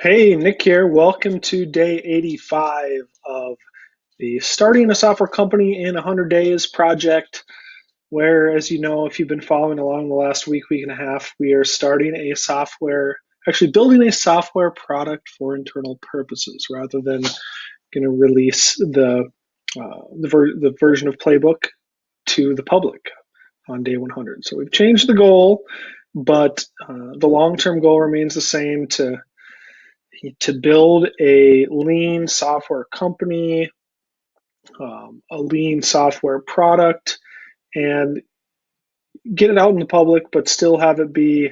Hey, Nick here. Welcome to day 85 of the Starting a Software Company in 100 Days project, where, as you know, if you've been following along the last week and a half, we are starting a actually building a software product for internal purposes rather than going to release the version of Playbook to the public on day 100. So we've changed the goal, but the long-term goal remains the same to build a lean software company, a lean software product, and get it out in the public, but still have it be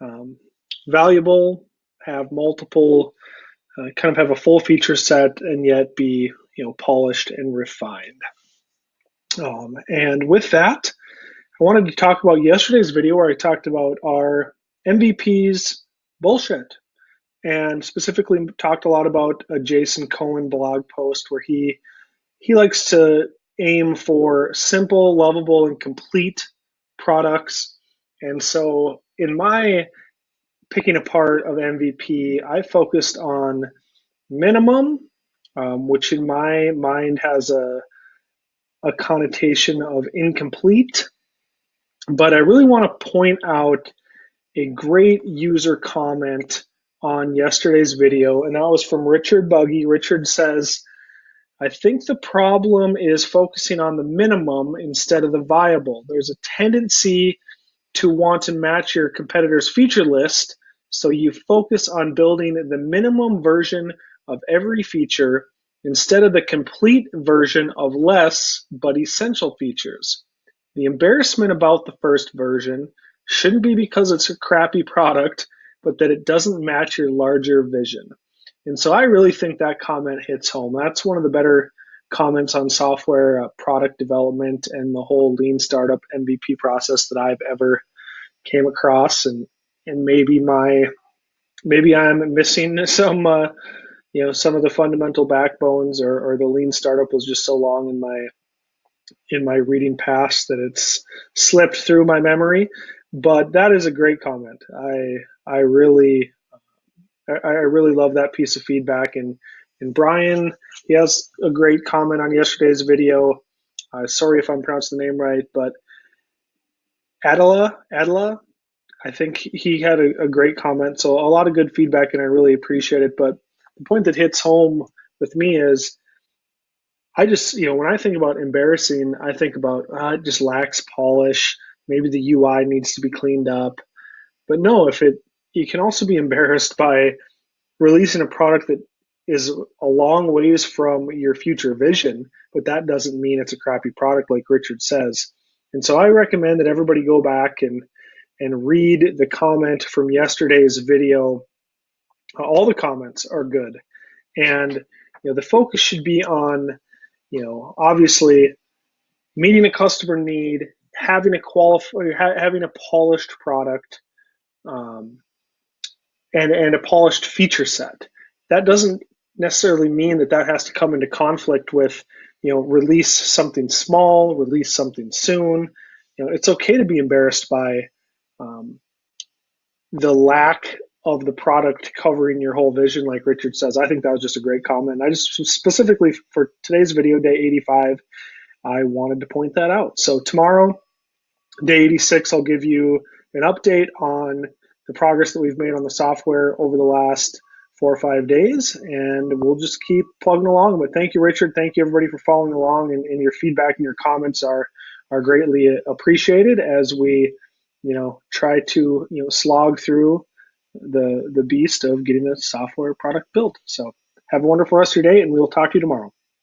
um, valuable, have multiple, kind of have a full feature set, and yet be polished and refined. And with that, I wanted to talk about yesterday's video where I talked about our MVPs bullshit, and specifically talked a lot about a Jason Cohen blog post where he likes to aim for simple, lovable, and complete products. And so in my picking apart of MVP, I focused on minimum, which in my mind has a connotation of incomplete. But I really want to point out a great user comment on yesterday's video, and that was from Richard Buggy. Richard says, I think the problem is focusing on the minimum instead of the viable. There's a tendency to want to match your competitor's feature list, so you focus on building the minimum version of every feature instead of the complete version of less but essential features. The embarrassment about the first version shouldn't be because it's a crappy product, but that it doesn't match your larger vision. And so I really think that comment hits home. That's one of the better comments on software product development and the whole lean startup MVP process that I've ever came across. And maybe I'm missing some of the fundamental backbones, or the lean startup was just so long in my reading past that it's slipped through my memory. But that is a great comment. I really love that piece of feedback. And Brian, he has a great comment on yesterday's video. Sorry if I'm pronouncing the name right, but Adela, I think he had a great comment. So a lot of good feedback, and I really appreciate it. But the point that hits home with me is I just, when I think about embarrassing, I think about it just lacks polish. Maybe the UI needs to be cleaned up. But no, you can also be embarrassed by releasing a product that is a long ways from your future vision, but that doesn't mean it's a crappy product, like Richard says. And so I recommend that everybody go back and read the comment from yesterday's video. All the comments are good, and the focus should be on obviously meeting a customer need, having having a polished product, and a polished feature set. That doesn't necessarily mean that has to come into conflict with release something small, release something soon. It's okay to be embarrassed by the lack of the product covering your whole vision, like Richard says. I think that was just a great comment. I just specifically for today's video, day 85, I wanted to point that out. So tomorrow, day 86, I'll give you an update on the progress that we've made on the software over the last 4 or 5 days, and we'll just keep plugging along. But thank you, Richard. Thank you, everybody, for following along, and your feedback and your comments are greatly appreciated as we try to slog through the beast of getting a software product built. So have a wonderful rest of your day, and we'll talk to you tomorrow.